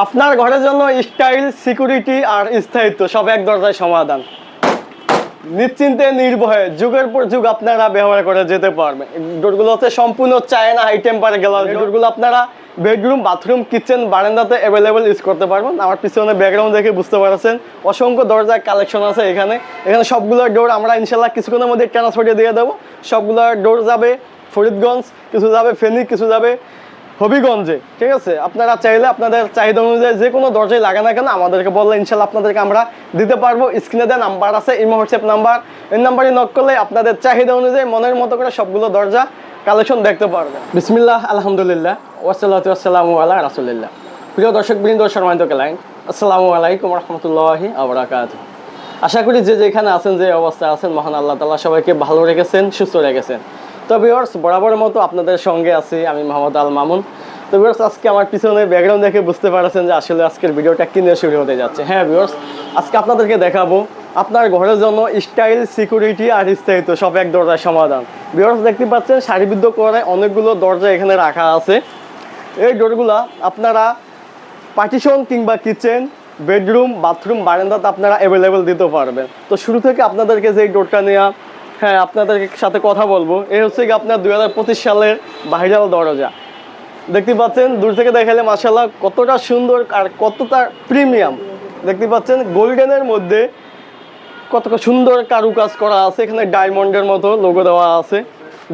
আপনার ঘরের জন্য স্টাইল, সিকিউরিটি আর স্থায়িত্ব সব এক দরজায় সমাধান। নিশ্চিন্তে নির্ভয়ে যুগের পর যুগ আপনারা ব্যবহার করে যেতে পারবেন। ডোরগুলো হচ্ছে সম্পূর্ণ চায়না হাই টেম্পার গ্লাস। ডোরগুলো আপনারা বেডরুম, বাথরুম, কিচেন, বারান্দাতে অ্যাভেলেবেল ইউজ করতে পারবেন। আমার পিছনে ব্যাকগ্রাউন্ড দেখে বুঝতে পারছেন অসংখ্য দরজার কালেকশন আছে এখানে। সবগুলো ডোর আমরা ইনশাল্লাহ কিছুক্ষণের মধ্যে ট্রান্সপোর্টে দিয়ে দেবো। সবগুলো ডোর যাবে ফরিদগঞ্জ, কিছু যাবে ফেনী, কিছু যাবে হবিগঞ্জে। ঠিক আছে, আপনারা চাইলে আপনাদের চাহিদা অনুযায়ী যে কোনো দরজায় লাগে না কেন আমাদেরকে বললে ইনশাল্লাহ আপনাদেরকে আমরা দিতে পারবো। স্ক্রিনে দেওয়া নাম্বার আছে, ইমো হোয়াটসঅ্যাপ নাম্বার, এই নাম্বারে নক করলে আপনাদের চাহিদা অনুযায়ী মনের মতো করে সবগুলো দরজা কালেকশন দেখতে পারবেন। বিসমিল্লাহ, আলহামদুলিল্লাহ, ওয়াসসালাতু ওয়াসসালামু আলা রাসূলিল্লাহ। প্রিয় দর্শকবৃন্দ, সম্মানিত ক্লায়েন্ট, আসসালামু আলাইকুম রাহমাতুল্লাহি ওয়া বারাকাতুহু। আশা করি যে যেখানে আছেন, যে অবস্থায় আছেন, মহান আল্লাহ তাআলা সবাইকে ভালো রেখেছেন, সুস্থ রেখেছেন। তো ভিউয়ার্স, বরাবরের মতো আপনাদের সঙ্গে আছি আমি মোহাম্মদ আল মামুন। তো ভিউয়ার্স, আজকে আমার পিছনে ব্যাকগ্রাউন্ড দেখে বুঝতে পারছেন যে আসলে আজকের ভিডিওটা কি নিয়ে শুরু হতে যাচ্ছে। হ্যাঁ ভিউয়ার্স, আজকে আপনাদেরকে দেখাবো আপনার ঘরের জন্য স্টাইল, সিকিউরিটি আর স্থায়িত্ব সব এক দরজায় সমাধান। ভিউয়ার্স, দেখতে পাচ্ছেন সারিবদ্ধ করে অনেকগুলো দরজা এখানে রাখা আছে। এই ডোরগুলা আপনারা পার্টিশন কিংবা কিচেন, বেডরুম, বাথরুম, বারান্দাতে আপনারা অ্যাভেলেবেল দিতে পারবেন। তো শুরু থেকে আপনাদেরকে যে ডোরটা নেওয়া, হ্যাঁ আপনাদের সাথে কথা বলবো, এই হচ্ছে কি আপনার 2025 সালের ভাইরাল দরজা। দেখতে পাচ্ছেন দূর থেকে দেখালে মাশাআল্লাহ কতটা সুন্দর আর কতটা প্রিমিয়াম। দেখতে পাচ্ছেন গোল্ডেনের মধ্যে কতটা সুন্দর কারুকাজ করা আছে, এখানে ডায়মন্ডের মতো লোগো দেওয়া আছে।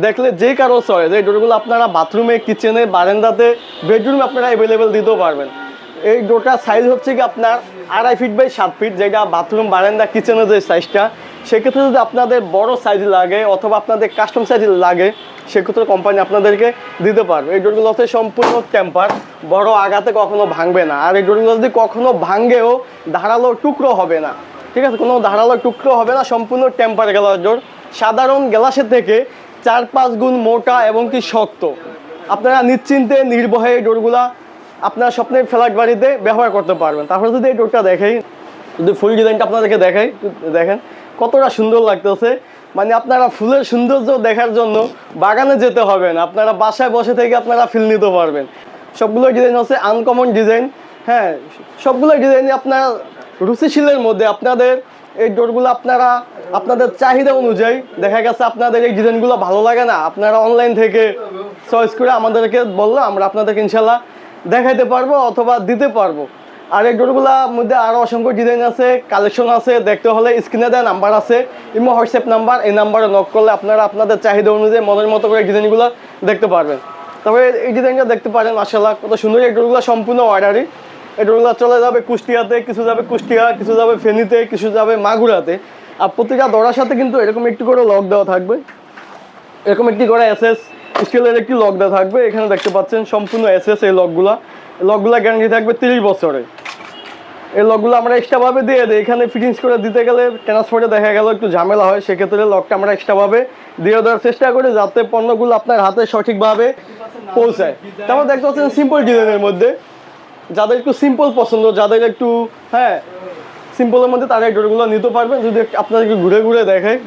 দেখলে যে কারো চয়েস এই ডোরগুলো আপনারা বাথরুমে, কিচেনে, বারান্দাতে, বেডরুমে আপনারা অ্যাভেলেবেল দিতেও পারবেন। এই ডোরটার সাইজ হচ্ছে কি আপনার 2.5 ফিট বাই 7 ফিট, যেটা বাথরুম, বারান্দা, কিচেনের যে সাইজটা। সেক্ষেত্রে যদি আপনাদের বড় সাইজ লাগে অথবা আপনাদের কাস্টম সাইজ লাগে, সেক্ষেত্রে কোম্পানি আপনাদেরকে দিতে পারবে। এই ডোরগুলো হচ্ছে সম্পূর্ণ টেম্পার, বড় আঘাতে কখনো ভাঙবে না। আর এই ডোরগুলো যদি কখনো ভাঙেও ধারালো টুকরো হবে না। ঠিক আছে, কোনো ধারালো টুকরো হবে না, সম্পূর্ণ টেম্পার গ্লাস ডোর। সাধারণ গ্লাসের থেকে 4-5 গুণ মোটা এবং কি শক্ত। আপনারা নিশ্চিন্তে নির্ভয়ে এই ডোরগুলা আপনার স্বপ্নের ফ্ল্যাট বাড়িতে ব্যবহার করতে পারবেন। তারপরে যদি এই ডোরটা দেখাই, যদি ফুল ডিজাইনটা আপনাদেরকে দেখাই, দেখেন কতটা সুন্দর লাগতেছে। মানে আপনারা ফুলের সৌন্দর্য দেখার জন্য বাগানে যেতে হবে না, আপনারা বাসায় বসে থেকে আপনারা ফিল নিতে পারবেন। সবগুলো ডিজাইন হচ্ছে আনকমন ডিজাইন। হ্যাঁ, সবগুলো ডিজাইনই আপনার রুচিশীলের মধ্যে। আপনাদের এই ডোরগুলো আপনারা আপনাদের চাহিদা অনুযায়ী, দেখা গেছে আপনাদের এই ডিজাইনগুলো ভালো লাগে না, আপনারা অনলাইন থেকে চয়েস করে আমাদেরকে বললে আমরা আপনাদেরকে ইনশাল্লাহ দেখাইতে পারবো অথবা দিতে পারবো। আর এই ডোরগুলোর মধ্যে আরও অসংখ্য ডিজাইন আছে, কালেকশন আছে। দেখতে হলে স্ক্রিনে দেওয়া নাম্বার আছে, ইমো হোয়াটসঅ্যাপ নাম্বার, এই নাম্বারে নক করলে আপনারা আপনাদের চাহিদা অনুযায়ী মনের মতো করে ডিজাইনগুলো দেখতে পারবেন। তারপরে এই ডিজাইনটা দেখতে পারেন, মাশাআল্লাহ কত সুন্দর। এই ডোরগুলো সম্পূর্ণ অর্ডারই। এই ডোরগুলো চলে যাবে কুষ্টিয়াতে, কিছু যাবে কুষ্টিয়া, কিছু যাবে ফেনীতে, কিছু যাবে মাগুরাতে। আর প্রতিটা দরজার সাথে কিন্তু এরকম একটি করে লক দেওয়া থাকবে, এরকম একটি করে এসএস স্টিলের একটি লক দেওয়া থাকবে। এখানে দেখতে পাচ্ছেন সম্পূর্ণ এসএস। এই লকগুলা গ্যারান্টি থাকবে 30 বছরে। এই লকগুলো আমরা এক্সট্রাভাবে দিয়ে দিই। এখানে ফিটিংস করে দিতে গেলে ট্রান্সপোর্টে দেখা গেল একটু ঝামেলা হয়, সেক্ষেত্রে লকটা আমরা এক্সট্রাভাবে দিয়ে দেওয়ার চেষ্টা করি যাতে পণ্যগুলো আপনার হাতে সঠিকভাবে পৌঁছায়। তারপর দেখতে পাচ্ছেন সিম্পল ডিজাইনের মধ্যে, যাদের একটু সিম্পল পছন্দ, যাদের একটু সিম্পলের মধ্যে তারা এই ডোরগুলো নিতে পারবেন। যদি আপনাদেরকে ঘুরে ঘুরে দেখাই,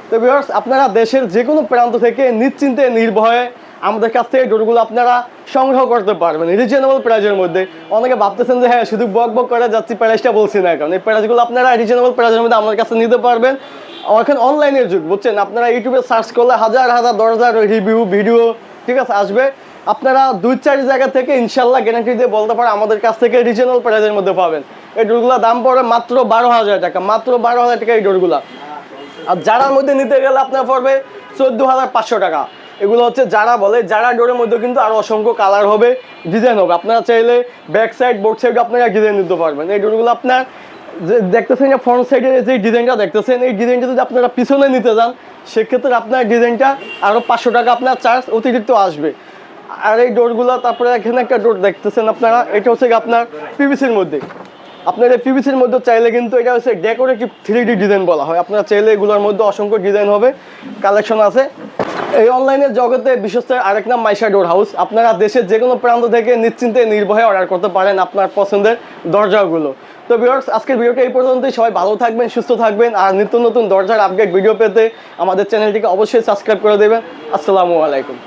তো ভিউয়ার্স, আপনারা দেশের যে কোনো প্রান্ত থেকে নিশ্চিন্তে নির্ভয়ে আমাদের কাছ থেকে ডোরগুলো আপনারা সংগ্রহ করতে পারবেন রিজনেবল প্রাইসের মধ্যে। অনেকে ভাবতেছেন যে হ্যাঁ শুধু বক করে যাচ্ছি, প্রাইসটা বলছি না, কারণ এই প্রাইসগুলো আপনারা রিজনেবল প্রাইসের মধ্যে আমাদের কাছে নিতে পারবেন। এখন অনলাইনের যুগ, বুঝছেন, আপনারা ইউটিউবে সার্চ করলে হাজার হাজার দরজার রিভিউ ভিডিও, ঠিক আছে, আসবে। আপনারা 2-4 জায়গা থেকে ইনশাল্লাহ গ্যারান্টি দিয়ে বলতে পারেন আমাদের কাছ থেকে রিজনেবল প্রাইসের মধ্যে পাবেন। এই ডোরগুলোর দাম পড়বে মাত্র 12,000 টাকা, মাত্র 12,000 টাকা এই ডোরগুলা। আর যারার মধ্যে নিতে গেলে আপনার পড়বে 14,500 টাকা। এগুলো হচ্ছে যারা বলে, যারা ডোরের মধ্যে কিন্তু আরও অসংখ্য কালার হবে, ডিজাইন হবে। আপনারা চাইলে ব্যাক সাইড, বোর্ড সাইড আপনারা ডিজাইন নিতে পারবেন। এই ডোরগুলো আপনার যে দেখতেছেন যে ফ্রন্ট সাইডের যে ডিজাইনটা দেখতেছেন, এই ডিজাইনটা যদি আপনারা পিছনে নিতে যান, সেক্ষেত্রে আপনার ডিজাইনটা আরও 500 টাকা আপনার চার্জ অতিরিক্ত আসবে। আর এই ডোরগুলো, তারপরে এখানে একটা ডোর দেখতেছেন আপনারা, এটা হচ্ছে আপনার পিভিসির মধ্যে। আপনার এই পিভিসির মধ্যে চাইলে কিন্তু এটা হচ্ছে ডেকোরেটিভ 3D ডিজাইন বলা হয়। আপনারা চাইলে এগুলোর মধ্যে অসংখ্য ডিজাইন হবে, কালেকশন আছে। এই অনলাইনের জগতে বিশ্বস্ত আরেক নাম মাইশা ডোর হাউস। আপনারা দেশের যে কোনো প্রান্ত থেকে নিশ্চিন্তে নির্ভয়ে অর্ডার করতে পারেন আপনার পছন্দের দরজাগুলো। তো ভিউয়ার্স, আজকের ভিডিওটা এই পর্যন্তই। সবাই ভালো থাকবেন, সুস্থ থাকবেন। আর নিত্য নতুন দরজার আপডেট ভিডিও পেতে আমাদের চ্যানেলটিকে অবশ্যই সাবস্ক্রাইব করে দেবেন। আসসালামু আলাইকুম।